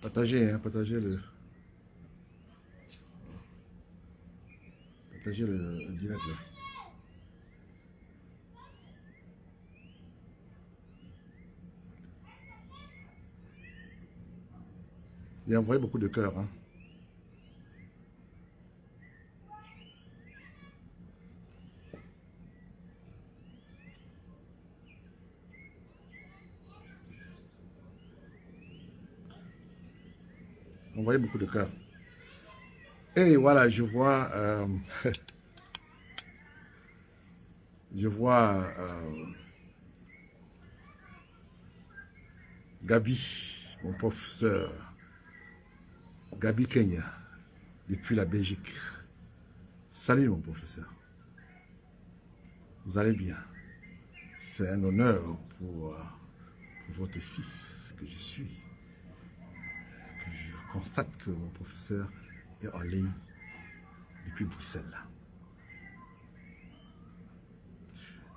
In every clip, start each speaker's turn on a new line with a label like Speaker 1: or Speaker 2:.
Speaker 1: Partagez, hein, partagez le direct là. Il a envoyé beaucoup de cœurs. Hein. Envoyé beaucoup de cœurs. Et voilà, je vois Gabi, mon professeur, Gabi Kenya, depuis la Belgique. Salut mon professeur. Vous allez bien. C'est un honneur pour votre fils que je suis. Que je constate que mon professeur est en ligne depuis Bruxelles.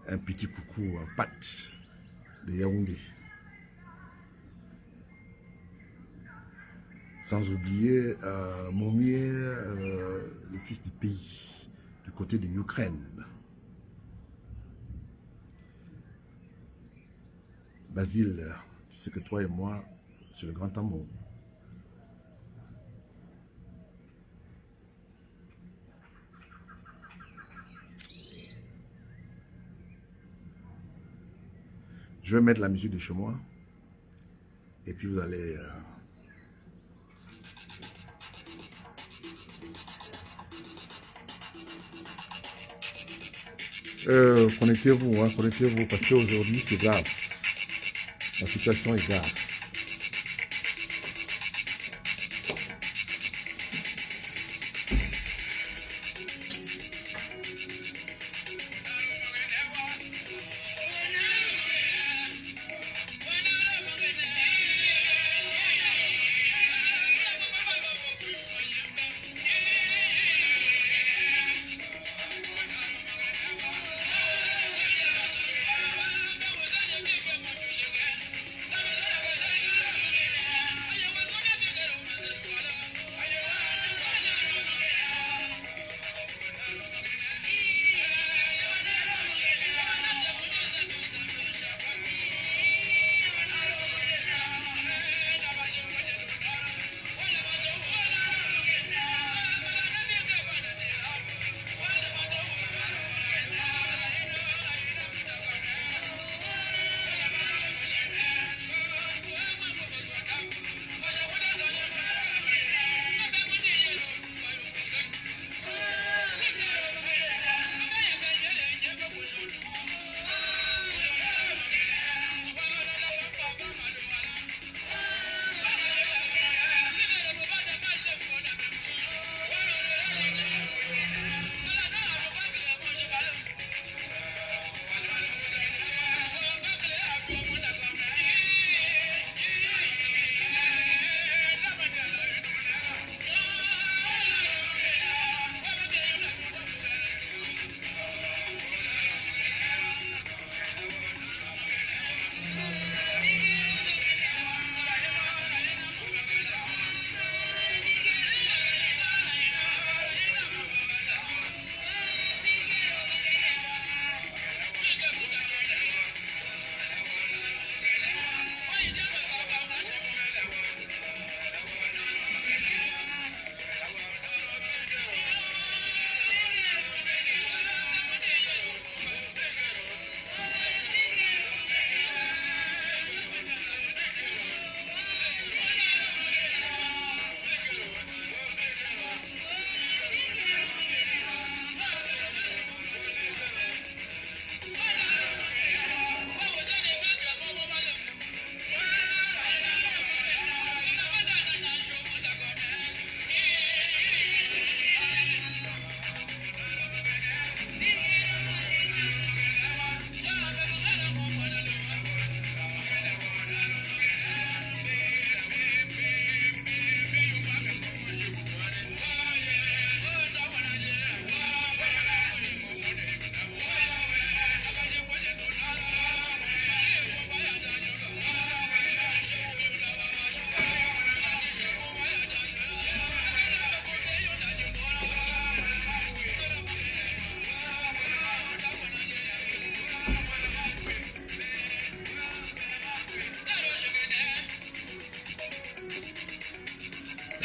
Speaker 1: Un petit coucou à Pat de Yaoundé. Sans oublier Momier, le fils du pays, du côté de l'Ukraine. Basile, tu sais que toi et moi, c'est le grand amour. Je vais mettre la musique de chez moi. Et puis vous allez... connectez-vous, hein, connectez-vous, parce qu'aujourd'hui c'est grave. La situation est grave.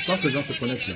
Speaker 1: Tant que les gens se connectent là.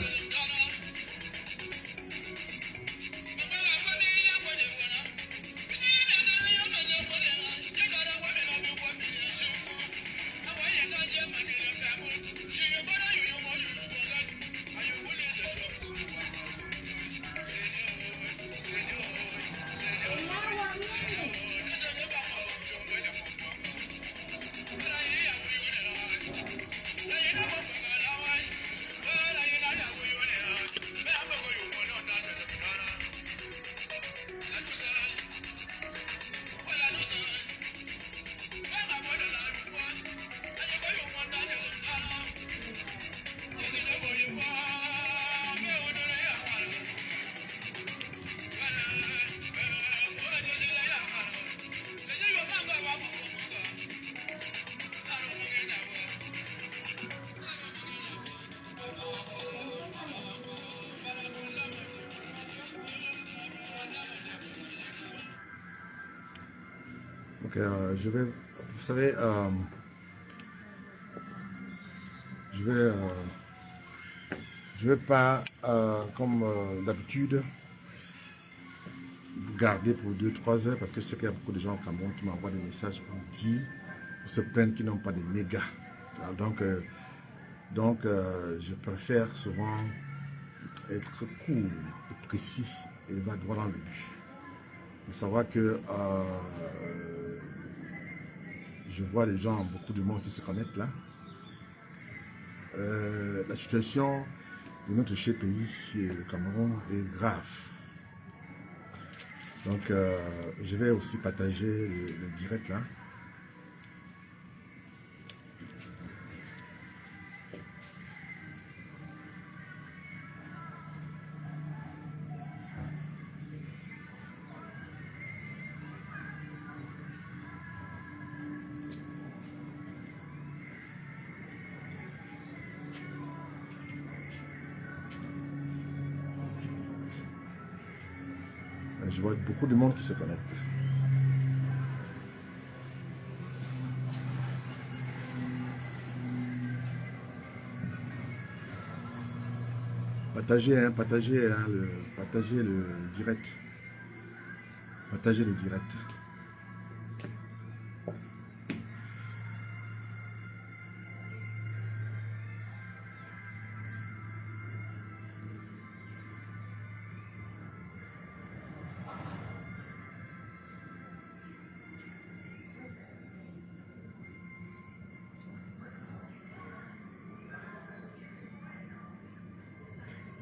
Speaker 1: Donc, je vais, vous savez, je vais, je vais pas, comme d'habitude, vous garder pour 2-3 heures parce que je sais qu'il y a beaucoup de gens au Cameroun qui m'envoient des messages pour dire, pour se plaindre qu'ils n'ont pas de mégas. Donc, je préfère souvent être court et précis et va droit dans le but. Il faut savoir que je vois les gens, beaucoup de monde qui se connectent là. La situation de notre cher pays, le Cameroun, est grave. Donc, je vais aussi partager le direct là. Je vois beaucoup de monde qui se connecte. Partagez, hein, partagez, hein, partagez le direct. Partagez le direct.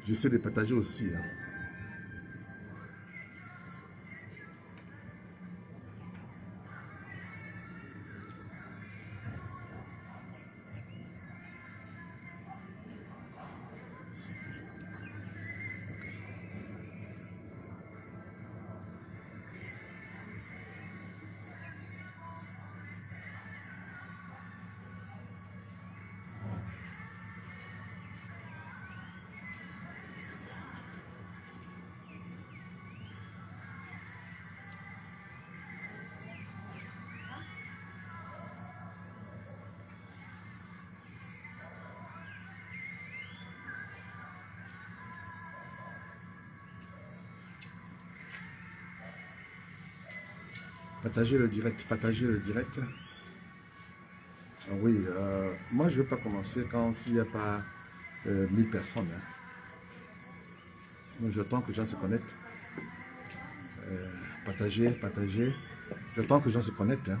Speaker 1: J'essaie de partager aussi. Hein. Partagez le direct, partagez le direct. Ah oui, moi je ne vais pas commencer quand s'il n'y a pas 1000 personnes. Hein. Moi j'attends que les gens se connectent. Partagez, partagez. J'attends que les gens se connectent. Hein.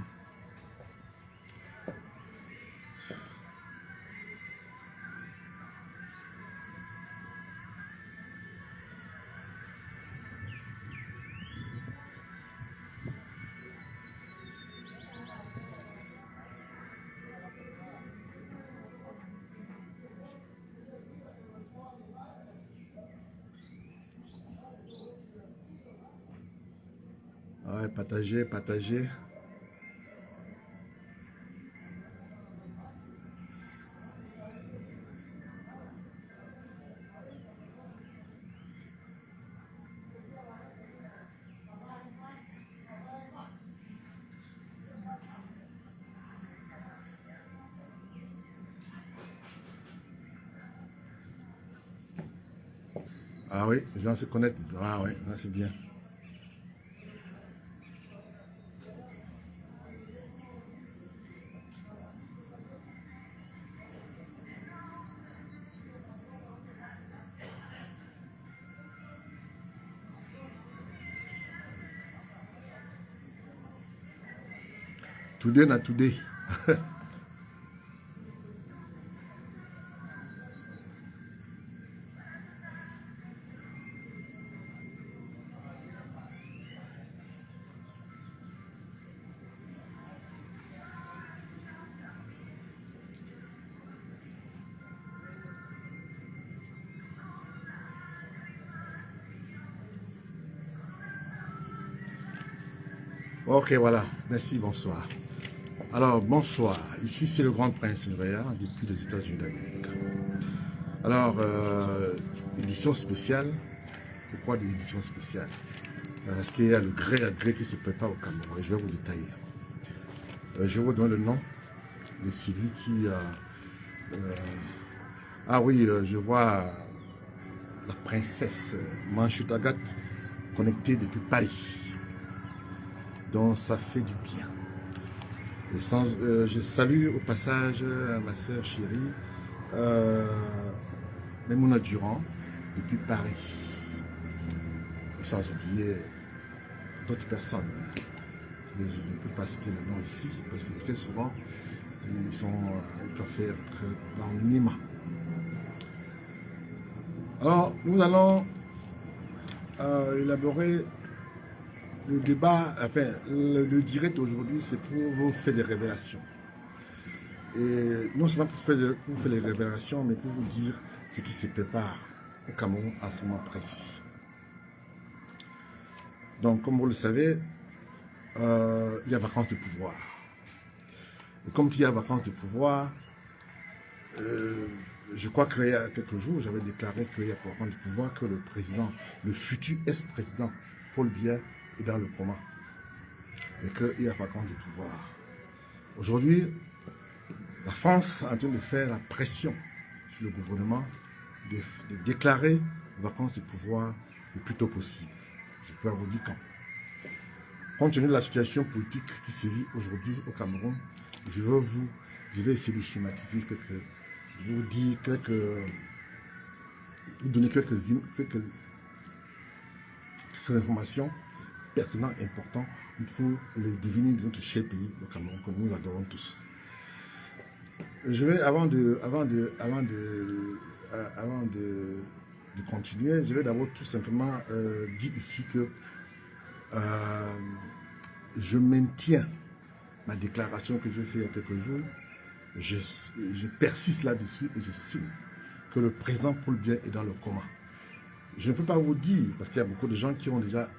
Speaker 1: Ouais, partagez, partagez. Ah oui, les gens se connaissent. Ah oui, c'est bien. Today na today. Ok, voilà. Merci, bonsoir. Alors, bonsoir. Ici, c'est le Grand Prince Nurea, depuis les États-Unis d'Amérique. Alors, édition spéciale. Pourquoi de l'édition spéciale? Parce qu'il y a le gré à gré qui se prépare au Cameroun. Et je vais vous détailler. Je vous donne le nom de celui qui... ah oui, je vois la princesse Manchut Agathe connectée depuis Paris. Donc, ça fait du bien. Je salue au passage ma soeur chérie, Memouna Durand, depuis Paris. Et sans oublier d'autres personnes. Mais je ne peux pas citer le nom ici, parce que très souvent, ils peuvent être dans l'anonymat. Alors, nous allons élaborer le débat, enfin, le direct aujourd'hui, c'est pour vous faire des révélations. Et non seulement pour faire les révélations, mais pour vous dire ce qui se prépare au Cameroun à ce moment précis. Donc, comme vous le savez, il y a vacances de pouvoir. Et comme il y a vacances de pouvoir, je crois qu'il y a quelques jours, j'avais déclaré qu'il y a vacances de pouvoir, que le président, le futur ex-président Paul Biya est dans le coma. Et qu'il y a vacances de pouvoir. Aujourd'hui, la France est en train de faire la pression sur le gouvernement de déclarer vacances de pouvoir le plus tôt possible. Je peux vous dire quand. Compte tenu de la situation politique qui sévit aujourd'hui au Cameroun, je vais essayer de schématiser vous donner quelques informations pertinentes, importantes pour les deviner de notre cher pays, le Cameroun, que nous adorons tous. Je vais, avant de continuer, je vais d'abord tout simplement dire ici que je maintiens ma déclaration que je fais il y a quelques jours. Je persiste là-dessus et je signe que le président Paul Biya est dans le coma. Je ne peux pas vous dire, parce qu'il y a beaucoup de gens qui ont déjà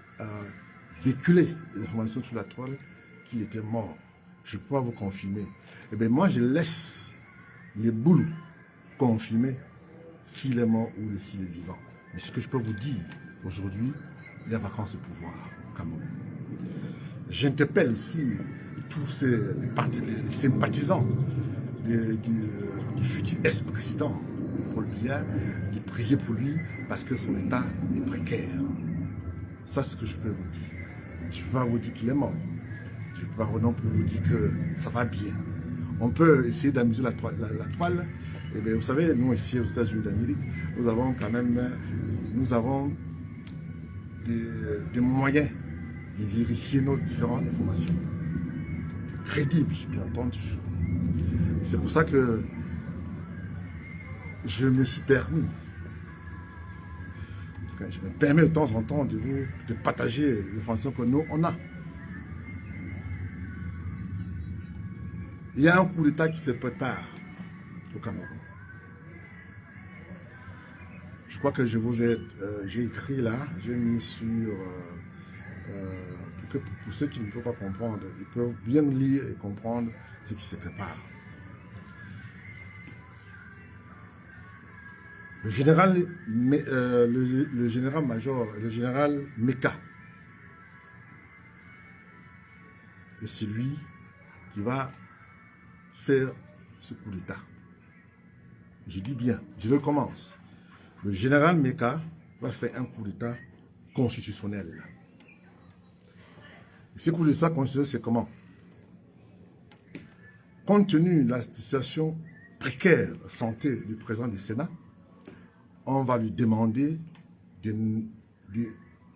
Speaker 1: véhiculé des informations sur la toile, qu'il était mort. Je ne peux pas vous confirmer. Eh bien, moi, je laisse les boules confirmer s'il est mort ou s'il est vivant. Mais ce que je peux vous dire, aujourd'hui, il y a vacances de pouvoir au Cameroun. J'interpelle ici tous les sympathisants du futur ex-président Paul Biya, de prier pour lui parce que son état est précaire. Ça, c'est ce que je peux vous dire. Je ne peux pas vous dire qu'il est mort. Je ne peux pas non plus vous dire que ça va bien. On peut essayer d'amuser la toile. Et bien, vous savez, nous ici aux États-Unis d'Amérique, nous avons quand même des moyens de vérifier nos différentes informations. Crédibles, bien entendu. Et c'est pour ça que je me suis permis, je me permets de temps en temps de partager les informations que nous, on a. Il y a un coup d'État qui se prépare au Cameroun. Je crois que j'ai écrit là, j'ai mis sur, pour ceux qui ne peuvent pas comprendre, ils peuvent bien lire et comprendre ce qui se prépare. Le général major, le général Meka, est celui qui va faire ce coup d'État. Je dis bien, je le commence. Le général Meka va faire un coup d'État constitutionnel. Et ce coup d'État constitutionnel, c'est comment? Compte tenu de la situation précaire de santé du président du Sénat, on va lui demander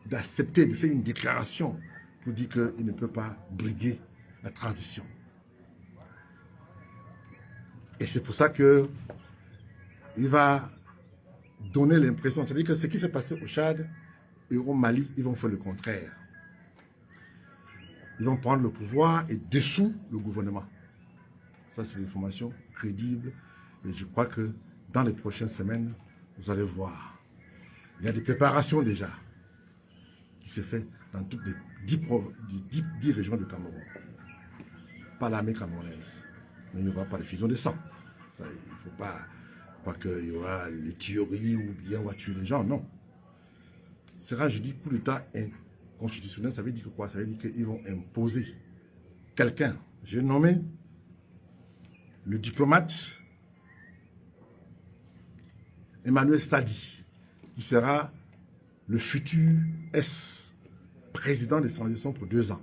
Speaker 1: d'accepter, de faire une déclaration pour dire qu'il ne peut pas briguer la transition. Et c'est pour ça qu'il va donner l'impression, c'est-à-dire que ce qui s'est passé au Tchad et au Mali, ils vont faire le contraire. Ils vont prendre le pouvoir et dessous le gouvernement. Ça, c'est l'information crédible. Et je crois que dans les prochaines semaines, vous allez voir. Il y a des préparations déjà qui se font dans toutes les 10 régions du Cameroun. Pas l'armée camerounaise. Mais il n'y aura pas de fusion de sang. Ça, il ne faut pas qu'il y aura les tueries ou bien on va tuer les gens. Non. Ce sera, je dis, coup d'État constitutionnel. Ça veut dire quoi? Ça veut dire qu'ils vont imposer quelqu'un. J'ai nommé le diplomate Emmanuel Sadi, qui sera le futur président des transitions pour 2 ans.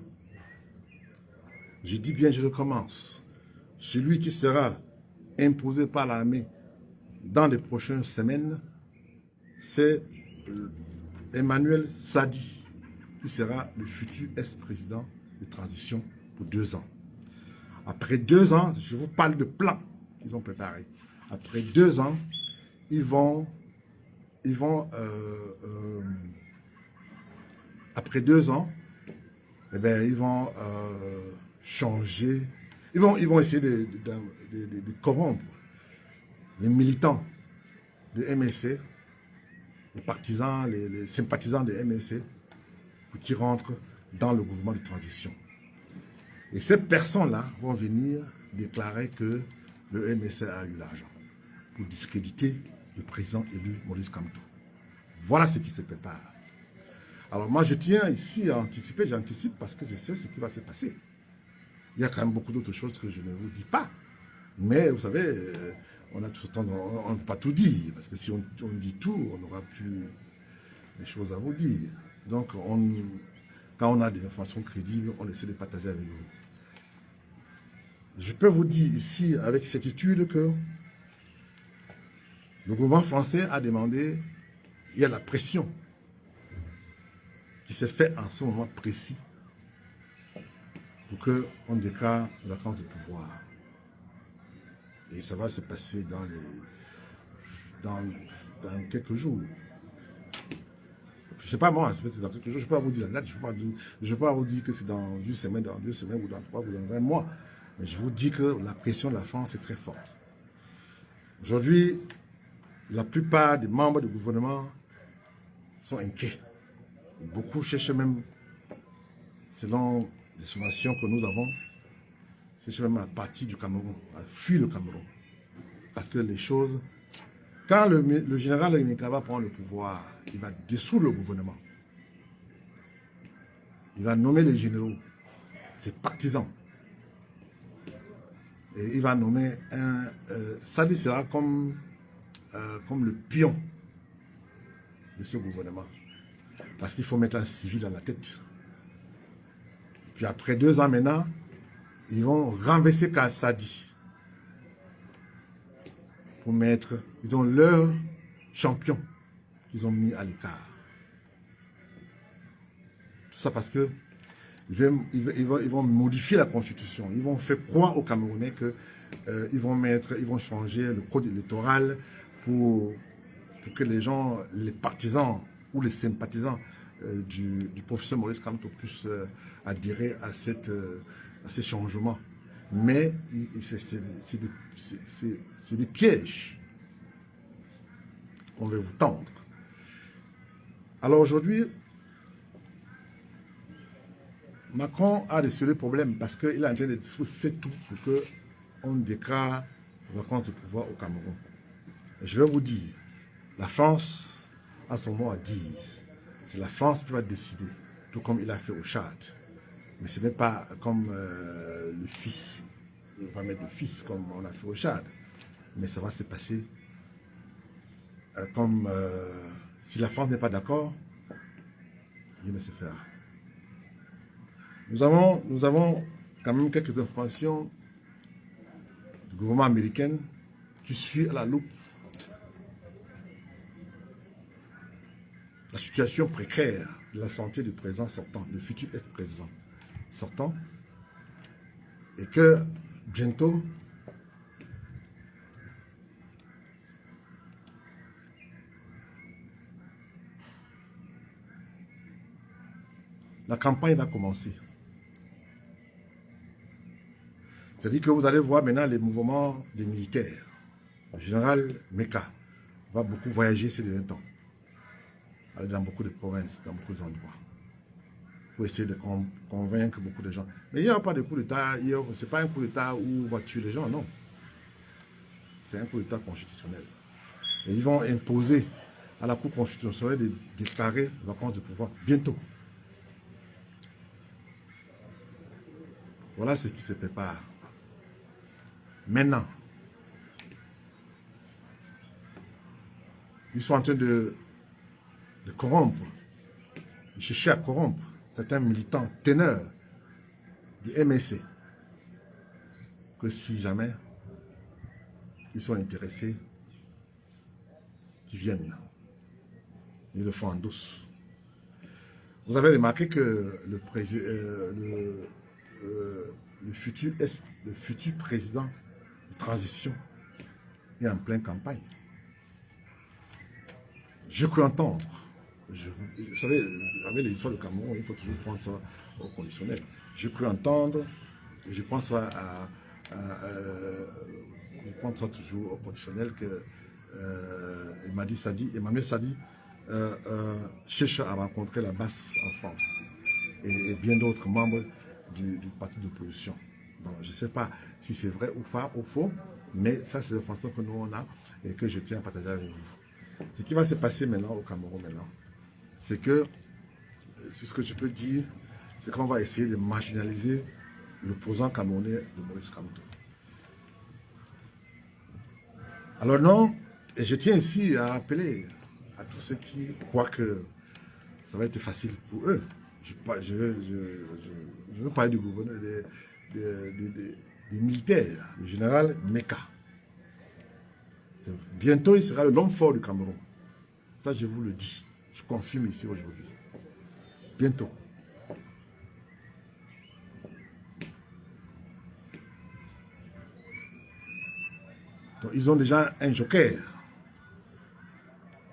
Speaker 1: Je dis bien, je recommence. Celui qui sera imposé par l'armée dans les prochaines semaines, c'est Emmanuel Sadi, qui sera le futur président de transition pour 2 ans. Après 2 ans, je vous parle de plan qu'ils ont préparé. Après 2 ans, après 2 ans, eh bien, ils vont changer. Ils vont essayer de corrompre les militants de MSC, les partisans, les sympathisants de MSC, pour qu'ils rentrent dans le gouvernement de transition. Et ces personnes-là vont venir déclarer que le MSC a eu l'argent pour discréditer le président élu Maurice Kamto. Voilà ce qui se prépare. Alors moi, je tiens ici à anticiper, j'anticipe parce que je sais ce qui va se passer. Il y a quand même beaucoup d'autres choses que je ne vous dis pas. Mais vous savez, on a tout le temps, on ne peut pas tout dire, parce que si on dit tout, on n'aura plus des choses à vous dire. Donc, quand on a des informations crédibles, on essaie de partager avec vous. Je peux vous dire ici, avec certitude, que le gouvernement français a demandé, il y a la pression qui s'est faite en ce moment précis pour qu'on déclare la vacances de pouvoir. Et ça va se passer dans quelques jours. Je ne sais pas moi, c'est peut-être dans quelques jours, je ne peux pas vous dire la date, je ne peux pas vous dire que c'est dans 1 semaine, dans 2 semaines, ou dans 3, ou dans 1 mois. Mais je vous dis que la pression de la France est très forte. Aujourd'hui, la plupart des membres du gouvernement sont inquiets. Beaucoup cherchent même, selon les sommations que nous avons, cherchent même à partir du Cameroun, à fuir le Cameroun. Parce que les choses, quand le général Enika va prendre le pouvoir, il va dissoudre le gouvernement. Il va nommer les généraux, ses partisans. Et il va nommer ça sera comme le pion de ce gouvernement. Parce qu'il faut mettre un civil à la tête. Puis après 2 ans maintenant, ils vont renverser Kassadi. Pour mettre, ils ont leur champion qu'ils ont mis à l'écart. Tout ça parce que ils vont modifier la constitution. Ils vont faire croire aux Camerounais que ils vont changer le code électoral pour que les gens, les partisans ou les sympathisants du professeur Maurice Kamto puissent adhérer à ces changements. Mais c'est des pièges qu'on veut vous tendre. Alors aujourd'hui, Macron a des sérieux problèmes parce qu'il est en train de faire tout pour qu'on déclare la vacances de pouvoir au Cameroun. Et je vais vous dire, la France a son mot à dire. C'est la France qui va décider, tout comme il a fait au Tchad. Mais ce n'est pas comme le fils. Il ne va pas mettre le fils comme on a fait au Tchad. Mais ça va se passer comme Si la France n'est pas d'accord, rien ne se fera. Nous avons quand même quelques informations du gouvernement américain qui suit à la loupe la situation précaire de la santé du président sortant, du futur ex-président sortant, et que bientôt, la campagne va commencer. C'est-à-dire que vous allez voir maintenant les mouvements des militaires. Le général Meka va beaucoup voyager ces derniers temps, aller dans beaucoup de provinces, dans beaucoup d'endroits, pour essayer de convaincre beaucoup de gens. Mais il n'y a pas de coup d'État, ce n'est pas un coup d'État où on va tuer les gens, non. C'est un coup d'État constitutionnel. Et ils vont imposer à la Cour constitutionnelle de déclarer vacance de pouvoir bientôt. Voilà ce qui se prépare. Maintenant, ils sont en train de corrompre, de chercher à corrompre certains militants ténors du MSC, que si jamais ils sont intéressés, qu'ils viennent. Ils le font en douce. Vous avez remarqué que le futur président de transition est en pleine campagne. Je peux entendre. Vous savez, avec les histoires du Cameroun, il faut toujours prendre ça au conditionnel. Je peux entendre, et je pense je pense ça toujours au conditionnel que Emmanuel Sadi cherche à rencontrer la base en France et bien d'autres membres du parti d'opposition. Je ne sais pas si c'est vrai ou faux, mais ça c'est la façon que nous on a et que je tiens à partager avec vous. Ce qui va se passer maintenant au Cameroun c'est que, ce que je peux dire, c'est qu'on va essayer de marginaliser l'opposant camerounais de Maurice Kamto. Alors non, et je tiens ici à rappeler à tous ceux qui croient que ça va être facile pour eux. Je veux parler du gouverneur, des militaires, le général Meka. Bientôt, il sera l'homme fort du Cameroun. Ça, je vous le dis. Je confirme ici aujourd'hui. Bientôt. Donc, ils ont déjà un joker.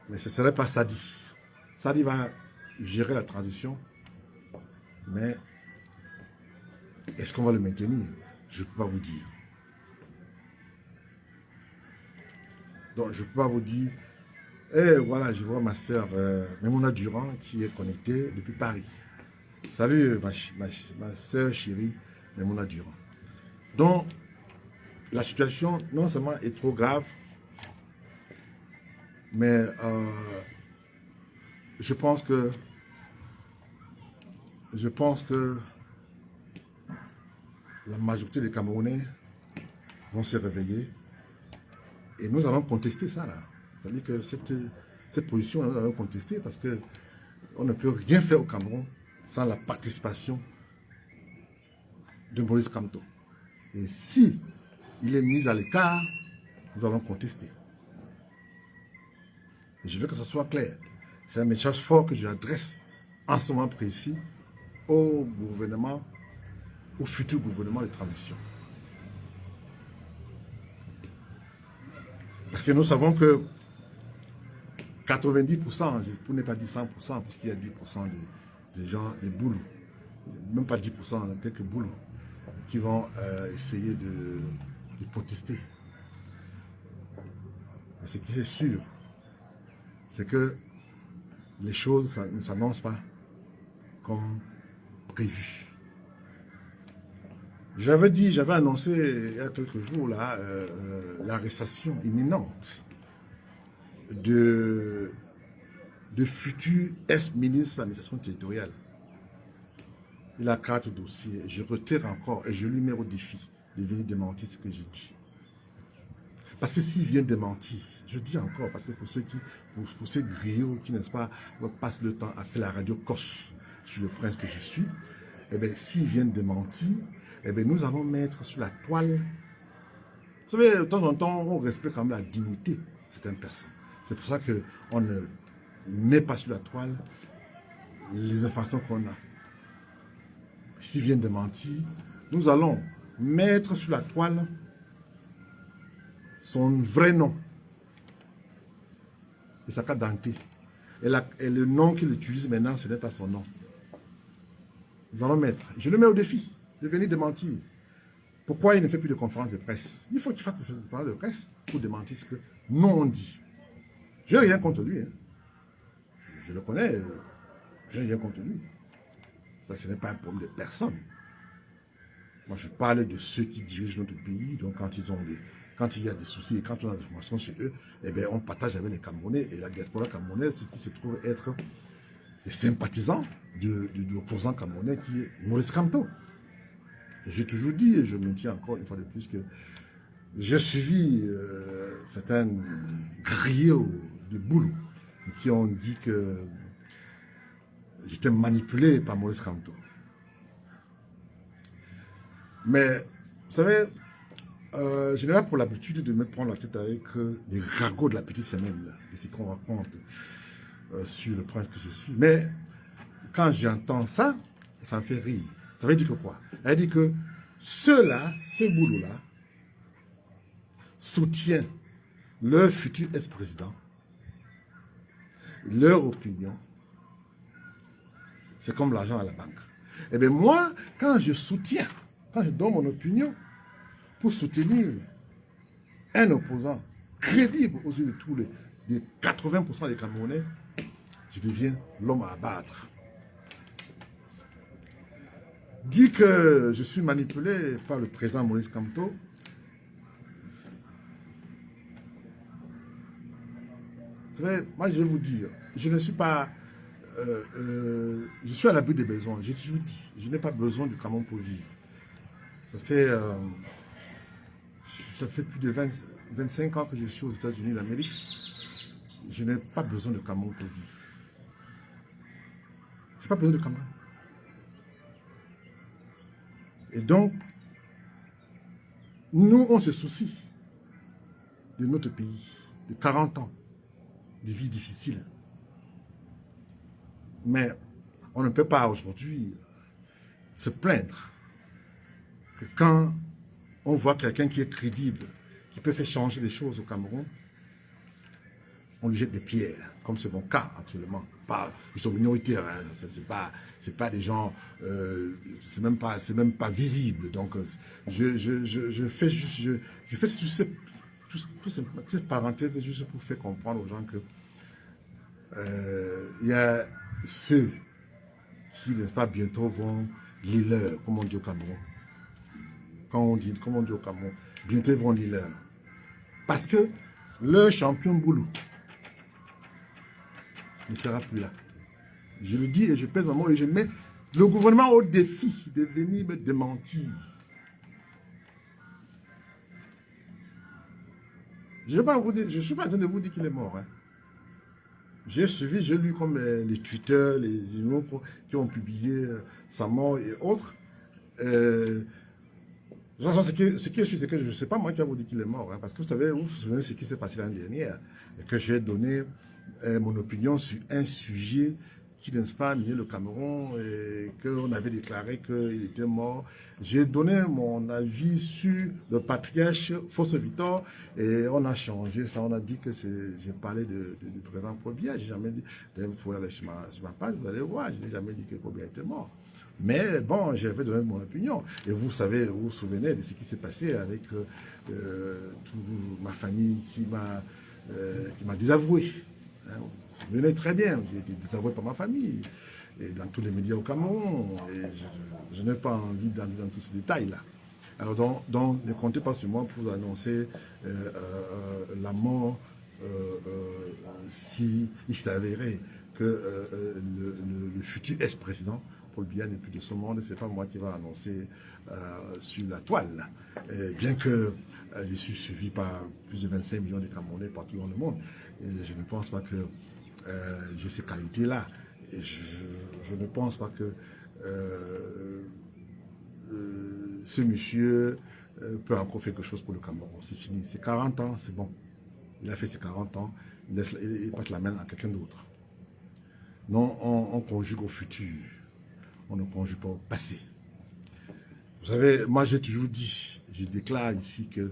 Speaker 1: Mais ce ne serait pas Sadi. Sadi va gérer la transition. Mais est-ce qu'on va le maintenir? Je ne peux pas vous dire. Donc, je ne peux pas vous dire. Et voilà, je vois ma soeur Memouna Durand qui est connectée depuis Paris. Salut ma soeur chérie Memouna Durand. Donc, la situation non seulement est trop grave, mais je pense que la majorité des Camerounais vont se réveiller et nous allons contester ça là. C'est-à-dire que cette position, nous allons contester parce qu'on ne peut rien faire au Cameroun sans la participation de Maurice Kamto. Et si il est mis à l'écart, nous allons contester. Et je veux que ce soit clair. C'est un message fort que j'adresse en ce moment précis au gouvernement, au futur gouvernement de transition. Parce que nous savons que 90%, pour ne pas dire 100%, puisqu'il y a 10% des gens, des boulous, même pas 10%, quelques boulous, qui vont essayer de protester. Mais ce qui est sûr, c'est que les choses ne s'annoncent pas comme prévu. J'avais annoncé il y a quelques jours là l'arrestation imminente de futurs ex-ministres de l'administration territoriale. Il a 4 dossiers. Je retire encore et je lui mets au défi de venir démentir ce que j'ai dit. Parce que s'il vient de mentir, je dis encore, parce que pour ceux qui, pour ces griots qui, n'est-ce pas, passent le temps à faire la radio corse sur le prince que je suis, eh bien, s'ils viennent de mentir, eh bien, nous allons mettre sur la toile. Vous savez, de temps en temps, on respecte quand même la dignité de certaines personnes. C'est pour ça qu'on ne met pas sur la toile les informations qu'on a. S'ils viennent de mentir, nous allons mettre sur la toile son vrai nom et sa carte d'identité. Et le nom qu'il utilise maintenant, ce n'est pas son nom. Nous allons mettre. Je le mets au défi de venir démentir. Pourquoi il ne fait plus de conférences de presse? Il faut qu'il fasse des conférences de presse pour démentir ce que nous on dit. Je n'ai rien contre lui. Hein. Je le connais. Je n'ai rien contre lui. Ça, ce n'est pas un problème de personne. Moi, je parle de ceux qui dirigent notre pays. Donc, quand il y a des soucis et quand on a des informations sur eux, eh bien, on partage avec les Camerounais. Et la diaspora camerounaise, ce qui se trouve être les sympathisants de l'opposant camerounais qui est Maurice Kamto. J'ai toujours dit, et je me tiens encore une fois de plus, que j'ai suivi certains griots de boulot qui ont dit que j'étais manipulé par Maurice Kamto. Mais, vous savez, je n'ai pas pour l'habitude de me prendre la tête avec des ragots de la petite semaine, de ce qu'on raconte sur le prince que je suis. Mais, quand j'entends ça, ça me fait rire. Ça veut dire que quoi? Ça veut dire que ceux-là, ce boulot-là, soutiennent leur futur ex-président, leur opinion. C'est comme l'argent à la banque. Eh bien moi, quand je soutiens, quand je donne mon opinion pour soutenir un opposant crédible aux yeux de tous les 80% des Camerounais, je deviens l'homme à abattre. Dit que je suis manipulé par le président Maurice Kamto. Vous savez, moi je vais vous dire, je ne suis pas... je suis à l'abri des besoins. J'ai toujours dit, je n'ai pas besoin du Cameroun pour vivre. Ça fait plus de 25 ans que je suis aux États-Unis d'Amérique. Je n'ai pas besoin de Cameroun pour vivre. Je n'ai pas besoin de Cameroun. Et donc, nous, on se soucie de notre pays, de 40 ans, de vie difficile. Mais on ne peut pas aujourd'hui se plaindre que quand on voit quelqu'un qui est crédible, qui peut faire changer des choses au Cameroun, on lui jette des pierres, comme c'est mon cas actuellement. Ils sont minoritaires, hein. C'est pas des gens, c'est même pas visible. Donc je fais juste, je fais cette parenthèse juste pour faire comprendre aux gens que il y a ceux qui, n'est-ce pas, bientôt vont lire l'heure, comme on dit au Cameroun. Comme on dit au Cameroun, bientôt ils vont lire l'heure. Parce que le champion Boulou ne sera plus là. Je le dis et je pèse ma mot et je mets le gouvernement au défi de venir me démentir. Je ne suis pas en train de vous dire qu'il est mort. Hein. J'ai suivi, j'ai lu comme les Twitter, les journaux qui ont publié sa mort et autres. Ce qui est sûr, c'est que je ne sais pas moi qui va vous dire qu'il est mort. Hein, parce que vous vous souvenez de ce qui s'est passé l'année dernière. Et que j'ai donné mon opinion sur un sujet qui, n'est-ce pas, niait le Cameroun et qu'on avait déclaré qu'il était mort. J'ai donné mon avis sur le patriarche Fosse-Victor et on a changé ça. On a dit que j'ai parlé du président Paul Biya. J'ai jamais dit, vous pouvez aller sur ma page, vous allez voir, je n'ai jamais dit que Paul Biya était mort. Mais bon, j'avais donné mon opinion. Et vous savez, vous vous souvenez de ce qui s'est passé avec toute ma famille qui m'a désavoué. Hein, vous vous souvenez très bien, j'ai été désavoué par ma famille. Et dans tous les médias au Cameroun. Et je n'ai pas envie d'aller dans tous ces détails-là. Alors, donc, ne comptez pas sur moi pour vous annoncer la mort si il s'est avéré que le futur ex-président Paul Biya n'est plus de ce monde, c'est pas moi qui va annoncer sur la toile. Bien que je suis suivi par plus de 25 millions de Camerounais partout dans le monde, et je ne pense pas que j'ai ces qualités-là. Et je ne pense pas que ce monsieur peut encore faire quelque chose pour le Cameroun. C'est fini. C'est 40 ans, c'est bon. Il a fait ses 40 ans, il passe la main à quelqu'un d'autre. Non, on conjugue au futur. On ne conjugue pas au passé. Vous savez, moi j'ai toujours dit, je déclare ici que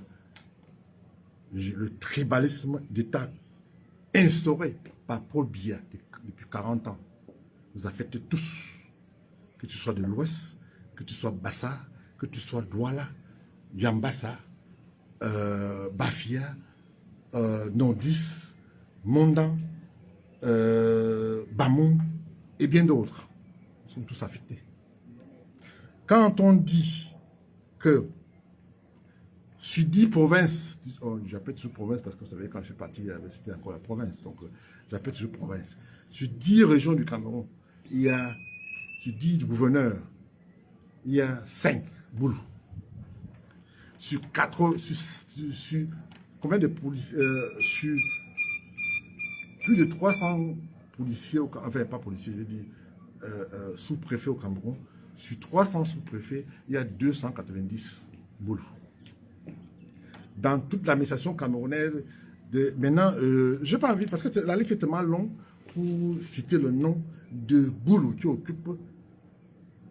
Speaker 1: le tribalisme d'État instauré par Paul Biya depuis 40 ans nous affecte tous. Que tu sois de l'Ouest, que tu sois Bassa, que tu sois Douala, Yambassa, Bafia, Nordis, Mondan, Bamou et bien d'autres. Ils sont tous affectés. Quand on dit que sur 10 provinces, j'appelle toujours province parce que vous savez, quand je suis parti, c'était encore la province, donc j'appelle toujours province. Sur 10 régions du Cameroun, il y a, sur 10 gouverneurs, il y a 5 boulous. Sur combien de policiers, sur plus de 300 policiers, enfin pas policiers, je dis sous-préfets au Cameroun, sur 300 sous-préfets, il y a 290 boulous. Dans toute l'administration camerounaise, maintenant, je n'ai pas envie, parce que la liste est tellement longue pour citer le nom de boulous qui occupent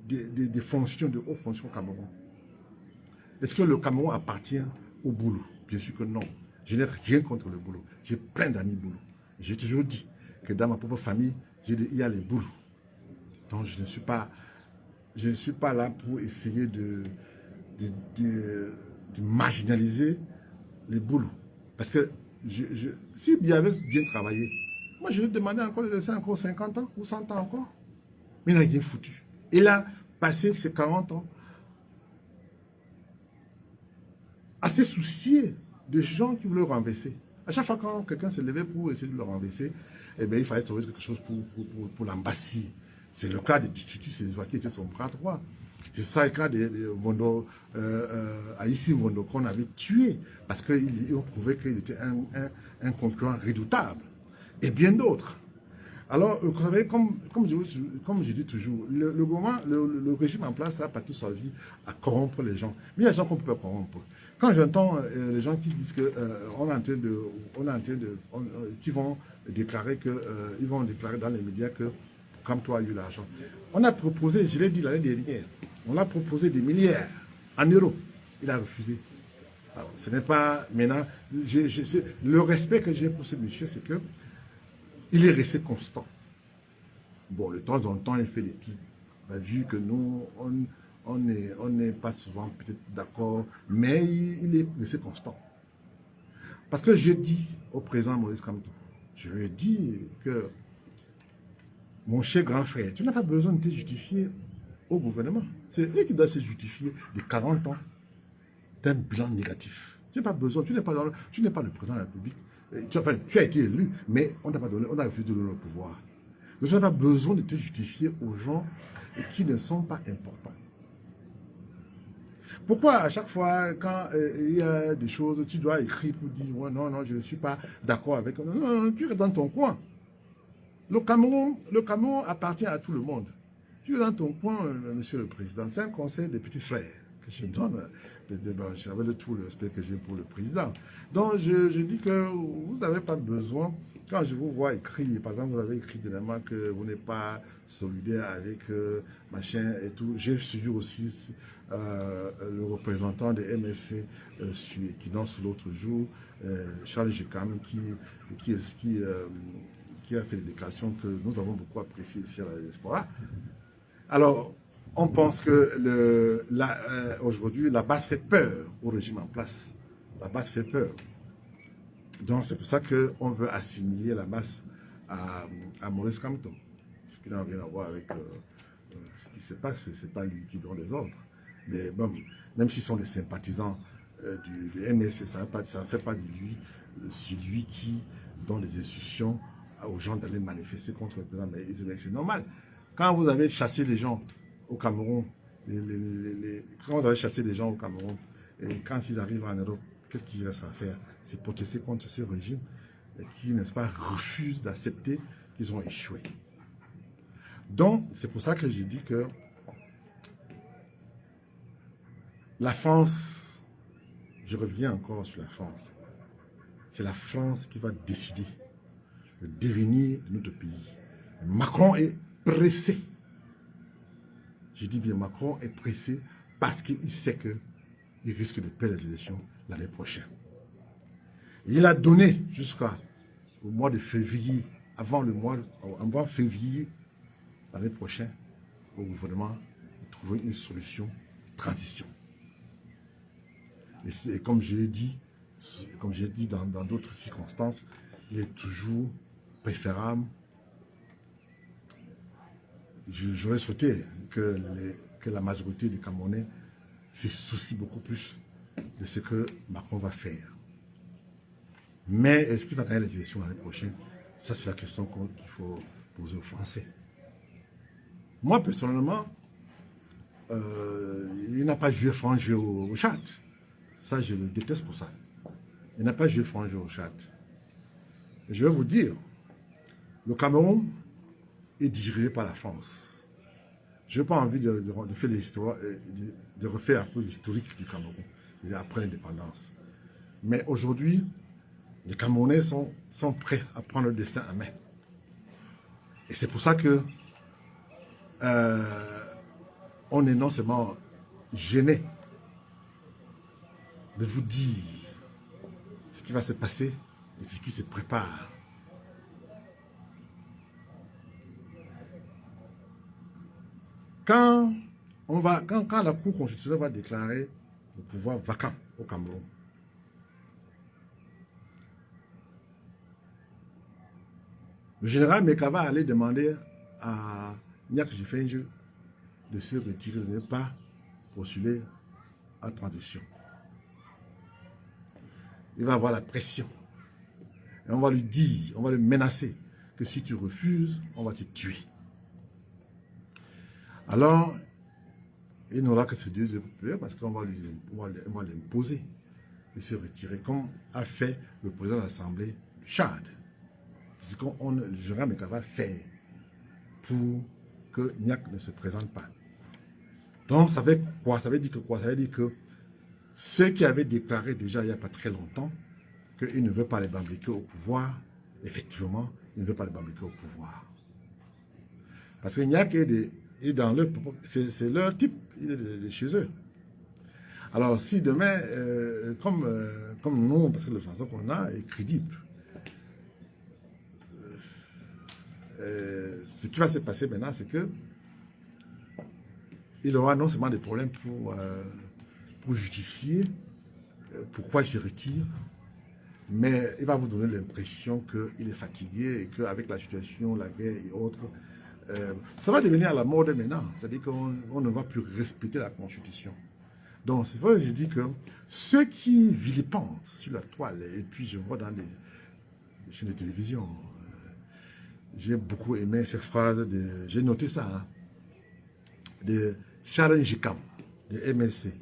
Speaker 1: des fonctions, de hautes fonctions au Cameroun. Est-ce que le Cameroun appartient au boulot? Bien sûr que non. Je n'ai rien contre le boulot. J'ai plein d'amis boulot. J'ai toujours dit que dans ma propre famille, il y a les boulots. Donc je ne suis pas là pour essayer de marginaliser les boulots. Parce que s'il y avait bien travaillé, moi je lui demandais encore de laisser encore 50 ans ou 100 ans encore. Mais il n'a rien foutu. Il a passé ses 40 ans à se soucier des gens qui voulaient le renverser. À chaque fois quand quelqu'un se levait pour essayer de le renverser, eh bien, il fallait trouver quelque chose pour l'embasser. C'est le cas de Tutu Sezwa qui était son bras droit. C'est ça le cas de Aïssi Vondo qu'on avait tué parce qu'ils ont prouvé qu'il était un concurrent redoutable. Et bien d'autres. Alors, vous savez, comme je dis toujours, le régime en place n'a pas toute sa vie à corrompre les gens. Mais il y a des gens qu'on peut corrompre. Quand j'entends les gens qui disent que qui vont déclarer ils vont déclarer dans les médias que comme toi a eu l'argent. On a proposé, je l'ai dit l'année dernière, on a proposé des milliards en euros. Il a refusé. Alors, ce n'est pas maintenant. Le respect que j'ai pour ce monsieur, c'est que il est resté constant. Bon, de temps en temps, il fait des petits. Vu que nous, on n'est pas souvent peut-être d'accord, mais il est resté constant. Parce que je dis au président Maurice Kamto, je lui ai dit que mon cher grand frère, tu n'as pas besoin de te justifier au gouvernement. C'est eux qui doivent se justifier de 40 ans d'un bilan négatif. Tu n'as pas besoin, tu n'es pas le président de la République. Tu as été élu, mais on n'a pas donné, on a refusé de donner le pouvoir. Donc tu n'as pas besoin de te justifier aux gens qui ne sont pas importants. Pourquoi à chaque fois, quand il y a des choses, tu dois écrire pour dire ouais, non, je ne suis pas d'accord avec. Non, tu es dans ton coin. Le Cameroun appartient à tout le monde. Tu es dans ton coin, monsieur le président. C'est un conseil des petits frères que je donne. J'avais tout le respect que j'ai pour le président. Donc, je dis que vous n'avez pas besoin, quand je vous vois écrire, par exemple, vous avez écrit dernièrement que vous n'êtes pas solidaire avec machin et tout. J'ai suivi aussi le représentant de MSC qui danse l'autre jour, Charles Jekam, qui a fait des déclarations que nous avons beaucoup appréciées ici à la diaspora. Alors, on pense que aujourd'hui, la base fait peur au régime en place. La base fait peur. Donc, c'est pour ça qu'on veut assimiler la masse à Maurice Kamto. Ce qui n'a rien à voir avec ce qui se passe. Ce n'est pas lui qui donne les ordres. Mais bon, même s'ils sont des sympathisants du MS, ça ne fait pas de lui celui qui donne des instructions aux gens d'aller manifester contre le président. Mais c'est normal. Quand vous avez chassé les gens au Cameroun, quand vous avez chassé des gens au Cameroun, et quand ils arrivent en Europe, qu'est-ce qu'il reste à faire? C'est protester contre ce régime qui, n'est-ce pas, refuse d'accepter qu'ils ont échoué. Donc, c'est pour ça que j'ai dit que la France, je reviens encore sur la France, c'est la France qui va décider le devenir de notre pays. Macron est pressé. Je dis bien, Macron est pressé parce qu'il sait qu'il risque de perdre les élections l'année prochaine. Il a donné jusqu'au mois de février, avant février l'année prochaine, au gouvernement de trouver une solution de transition. Et comme je l'ai dit, dans d'autres circonstances, il est toujours préférable. J'aurais souhaité que la majorité des Camerounais se soucient beaucoup plus de ce que Macron va faire. Mais est-ce qu'il va gagner les élections l'année prochaine? Ça, c'est la question qu'il faut poser aux Français. Moi, personnellement, il n'a pas joué franc jeu au Tchad. Ça, je le déteste pour ça. Il n'a pas joué franc jeu au Tchad. Je vais vous dire, le Cameroun est dirigé par la France. Je n'ai pas envie de faire l'histoire, de refaire un peu l'historique du Cameroun après l'indépendance. Mais aujourd'hui, les Camerounais sont prêts à prendre le destin en main. Et c'est pour ça que on est non seulement gêné de vous dire ce qui va se passer et ce qui se prépare. Quand la Cour constitutionnelle va déclarer le pouvoir vacant au Cameroun, le général Meka va aller demander à Niak Jifenje de se retirer, de ne pas postuler à transition. Il va avoir la pression. Et on va lui dire, on va le menacer que si tu refuses, on va te tuer. Alors, il n'aura que ce Dieu populaire parce qu'on va l'imposer de se retirer, comme a fait le président de l'Assemblée du Tchad. C'est ce que le général Meka va faire pour que Niak ne se présente pas. Donc, ça veut quoi? Ça veut dire que quoi? Ça veut dire que ceux qui avaient déclaré déjà il n'y a pas très longtemps qu'ils ne veulent pas les bambliquer au pouvoir, effectivement, ils ne veulent pas les bambliquer au pouvoir. Parce que Niak est dans leur... C'est leur type, il est de chez eux. Alors, si demain, comme nous, parce que la façon qu'on a est crédible, ce qui va se passer maintenant, c'est que il aura non seulement des problèmes pour justifier pourquoi il se retire, mais il va vous donner l'impression qu'il est fatigué et qu'avec la situation, la guerre et autres, ça va devenir à la mode maintenant. C'est-à-dire qu'on ne va plus respecter la Constitution. Donc, c'est vrai que je dis que ceux qui vilipendent sur la toile, et puis je vois dans les chaînes de télévision, j'ai beaucoup aimé cette phrase, j'ai noté ça, hein, de Charles Jikam, de MLC,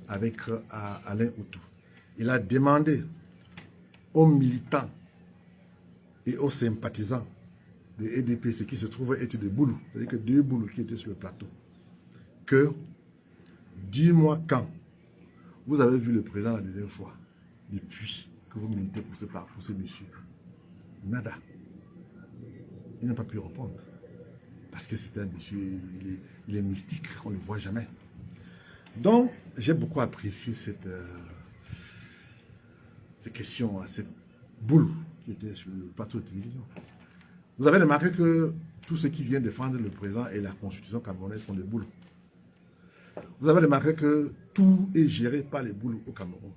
Speaker 1: avec Alain Outou. Il a demandé aux militants et aux sympathisants de EDPC qui se trouvaient être des boulous, c'est-à-dire que deux boulous qui étaient sur le plateau, que dis-moi quand vous avez vu le président la dernière fois, depuis que vous militez pour ce monsieur. Nada. Il n'a pas pu répondre. Parce que c'est un monsieur, il est mystique, on ne le voit jamais. Donc, j'ai beaucoup apprécié cette question, cette boule qui était sur le plateau de télévision. Vous avez remarqué que tous ceux qui viennent défendre le président et la constitution camerounaise sont des boules. Vous avez remarqué que tout est géré par les boules au Cameroun.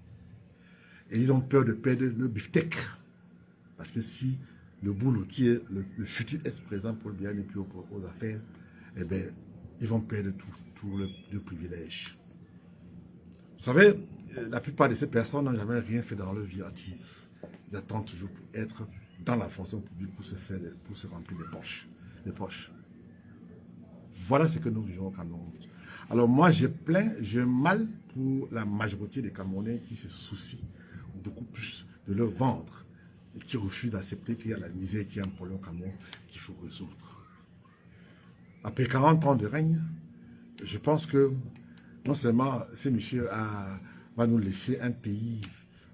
Speaker 1: Et ils ont peur de perdre le beefsteak. Parce que si le boulot qui est le futur ex-président Paul Biya n'est plus aux affaires, eh bien, ils vont perdre tout le privilège. Vous savez, la plupart de ces personnes n'ont jamais rien fait dans leur vie active. Ils attendent toujours pour être dans la fonction publique pour se remplir les poches. Voilà ce que nous vivons au Cameroun. Alors moi, j'ai mal pour la majorité des Camerounais qui se soucient beaucoup plus de leur ventre et qui refusent d'accepter qu'il y a la misère, qu'il y a un problème au Cameroun qu'il faut résoudre. Après 40 ans de règne, je pense que non seulement ce monsieur va nous laisser un pays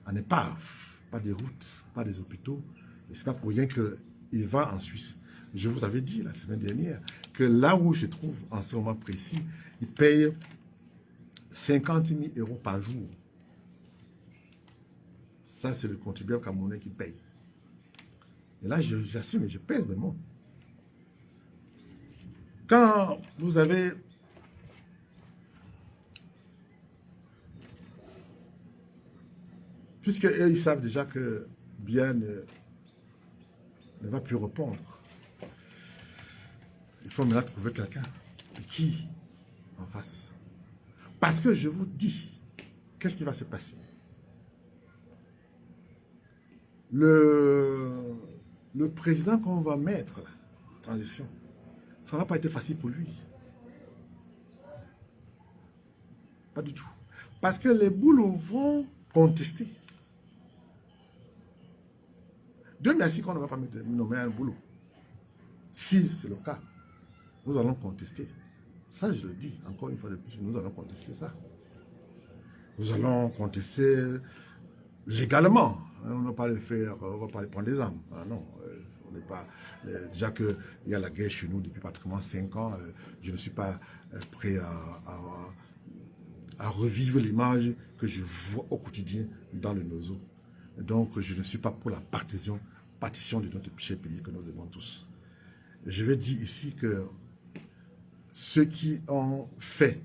Speaker 1: en épave, pas des routes, pas des hôpitaux, et c'est pas pour rien qu'il va en Suisse. Je vous avais dit la semaine dernière que là où je trouve en ce moment précis, il paye 50 000 € par jour. Ça, c'est le contribuable camerounais qui paye. Et là, j'assume et je pèse mes mots. Quand vous avez puisqu'eux, ils savent déjà que Biya ne va plus répondre, il faut maintenant trouver quelqu'un. Et qui en face? Parce que je vous dis, qu'est-ce qui va se passer? Le président qu'on va mettre, là, en transition, ça n'a pas été facile pour lui. Pas du tout. Parce que les boulots vont contester. Dieu merci qu'on ne va pas nommer un boulot. Si c'est le cas, nous allons contester. Ça, je le dis, encore une fois de plus, nous allons contester ça. Nous allons contester légalement. On ne va pas le faire, on ne va pas les prendre des armes. Ah non, on n'est pas... déjà qu'il y a la guerre chez nous depuis pratiquement 5 ans, je ne suis pas prêt à revivre l'image que je vois au quotidien dans le Nozo. Donc, je ne suis pas pour la partition de notre cher pays que nous aimons tous. Je vais dire ici que ceux qui ont fait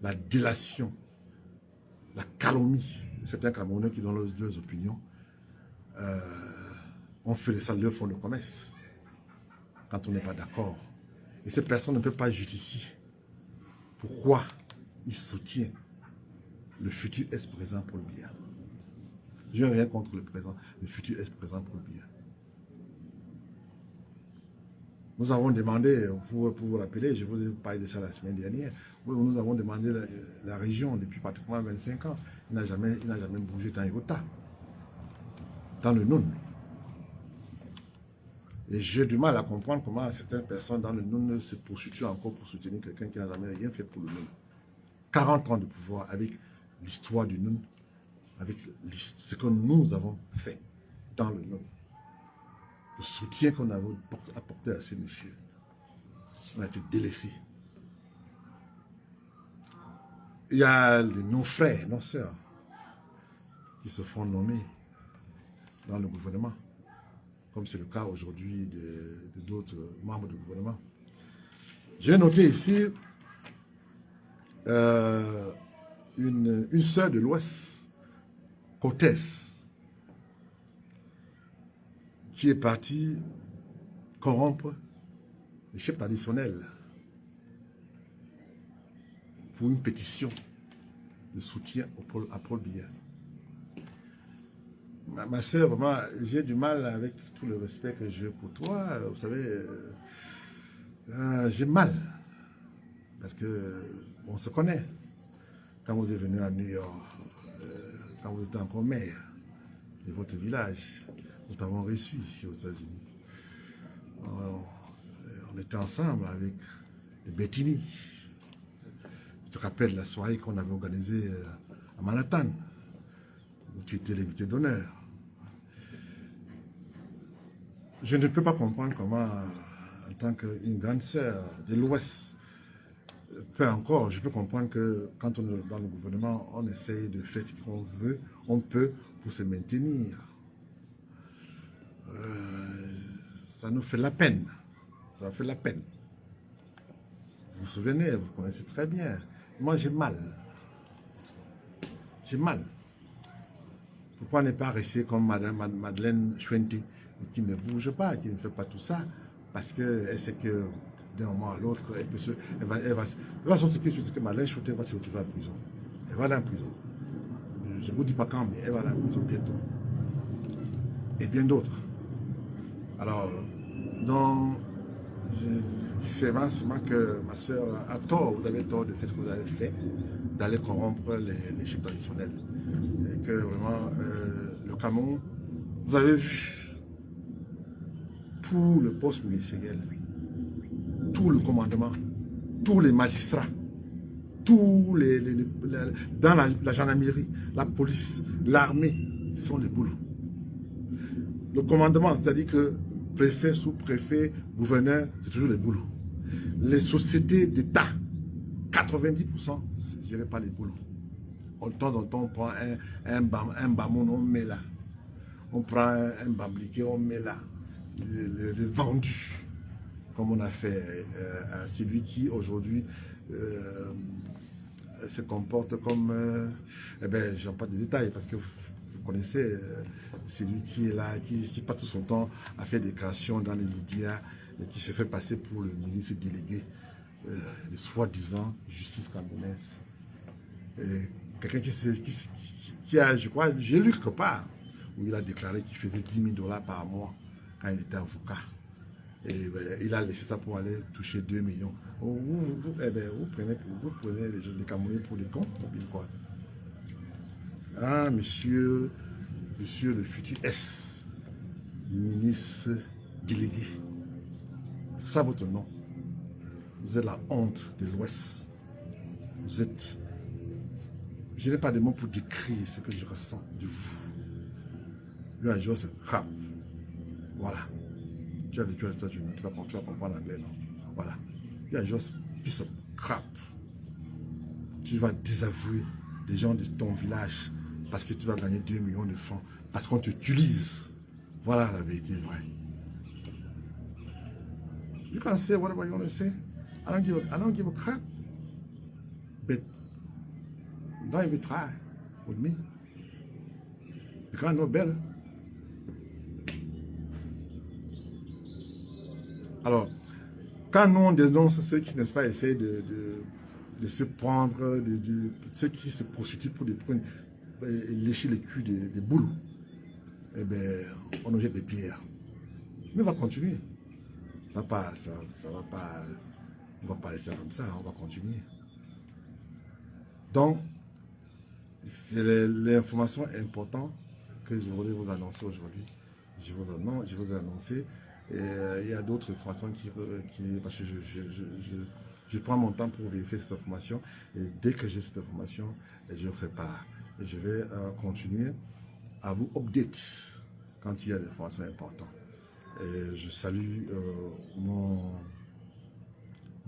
Speaker 1: la délation, la calomnie de certains Camerounais qui donnent leurs opinions, ont fait ça leur fonds de commerce quand on n'est pas d'accord. Et cette personne ne peut pas justifier pourquoi il soutient le futur ex-président Paul Biya. Je n'ai rien contre le présent, le futur ex-président Paul Biya. Nous avons demandé, pour vous rappeler, je vous ai parlé de ça la semaine dernière, nous avons demandé la région depuis pratiquement 25 ans. Il n'a jamais bougé dans Irota, dans le Noun. Et j'ai du mal à comprendre comment certaines personnes dans le Noun se prostituent encore pour soutenir quelqu'un qui n'a jamais rien fait pour le Noun. 40 ans de pouvoir avec l'histoire du Noun, avec ce que nous avons fait dans le Noun. Le soutien qu'on a apporté à ces messieurs. On a été délaissés. Il y a nos frères, nos sœurs qui se font nommer dans le gouvernement, comme c'est le cas aujourd'hui de d'autres membres du gouvernement. J'ai noté ici une sœur de l'Ouest, Cortès, qui est partie corrompre les chefs traditionnels pour une pétition de soutien à Paul Biya. Ma soeur, vraiment, j'ai du mal avec tout le respect que j'ai pour toi. Vous savez, j'ai mal. Parce que on se connaît. Quand vous êtes venu à New York, quand vous étiez encore maire de votre village, nous t'avons reçu ici aux États-Unis. On était ensemble avec les Bettini. Je te rappelle la soirée qu'on avait organisée à Manhattan, où tu étais l'invité d'honneur. Je ne peux pas comprendre comment, en tant qu'une grande sœur de l'Ouest, peu encore, je peux comprendre que quand on est dans le gouvernement, on essaye de faire ce qu'on veut, on peut pour se maintenir. Ça nous fait la peine. Ça fait la peine. Vous vous souvenez, vous connaissez très bien. Moi, j'ai mal. J'ai mal. Pourquoi ne pas rester comme Madeleine Chouenti, qui ne bouge pas, qui ne fait pas tout ça? Parce qu'elle sait que d'un moment à l'autre, elle va sortir sur ce que Madeleine Chouenti va se retrouver en prison. Elle va aller en prison. Je ne vous dis pas quand, mais elle va aller en prison bientôt. Et bien d'autres. Alors, Je dis seulement que ma soeur a tort, vous avez tort de faire ce que vous avez fait, d'aller corrompre les chefs traditionnels. Et que vraiment, le Cameroun, vous avez vu tout le poste ministériel, tout le commandement, tous les magistrats, dans la gendarmerie, la police, l'armée, ce sont les boulots. Le commandement, c'est-à-dire que préfet, sous-préfet, gouverneur, c'est toujours les boulots. Les sociétés d'État, 90%, c'est géré par les boulots. De temps en temps, on prend un bamon, on met là. On prend un bambliqué, on met là. Les vendus, comme on a fait à celui qui aujourd'hui se comporte comme... eh bien, j'en parle des détails parce que vous connaissez celui qui est là, qui passe tout son temps à faire des créations dans les médias et qui se fait passer pour le ministre délégué de soi-disant justice camerounaise. Quelqu'un qui a, je crois, j'ai lu quelque part, où il a déclaré qu'il faisait 10 000 $ par mois quand il était avocat. Et ben, il a laissé ça pour aller toucher 2 millions. Eh ben, vous prenez les Camerounais pour des cons, ou bien quoi? Ah, monsieur le futur S, ministre délégué. C'est ça votre nom. Vous êtes la honte de l'Ouest. Vous êtes... Je n'ai pas de mots pour décrire ce que je ressens de vous. Lui, un jour, c'est crap. Voilà. Tu as vécu aux États-Unis, tu vas comprendre l'anglais, non? Voilà. Lui, un jour, c'est piece of crap. Tu vas désavouer des gens de ton village parce que tu vas gagner 2 millions de francs, parce qu'on t'utilise. Voilà la vérité vraie. You can say whatever you want to say. I don't give a crap. But don't even try with me. You can't know better. Alors, quand nous on dénonce ceux qui, n'est-ce pas, essayent de se prendre, ceux qui se prostituent pour lécher les culs des boules, eh bien, on nous jette des pierres. Mais on va continuer. Ça va pas, on va pas laisser comme ça, on va continuer. Donc, c'est l'information importante que je voulais vous annoncer aujourd'hui. Je vous ai annoncé. Et il y a d'autres informations parce que je prends mon temps pour vérifier cette information. Et dès que j'ai cette information, je fais part. Et je vais continuer à vous update quand il y a des informations importantes. Et je salue mon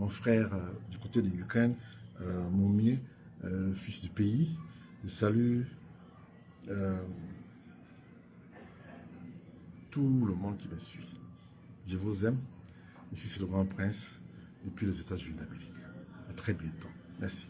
Speaker 1: frère du côté de l'Ukraine, Moumi, fils du pays. Je salue tout le monde qui me suit. Je vous aime. Ici, c'est le Grand Prince depuis les États-Unis d'Amérique. À très bientôt. Merci.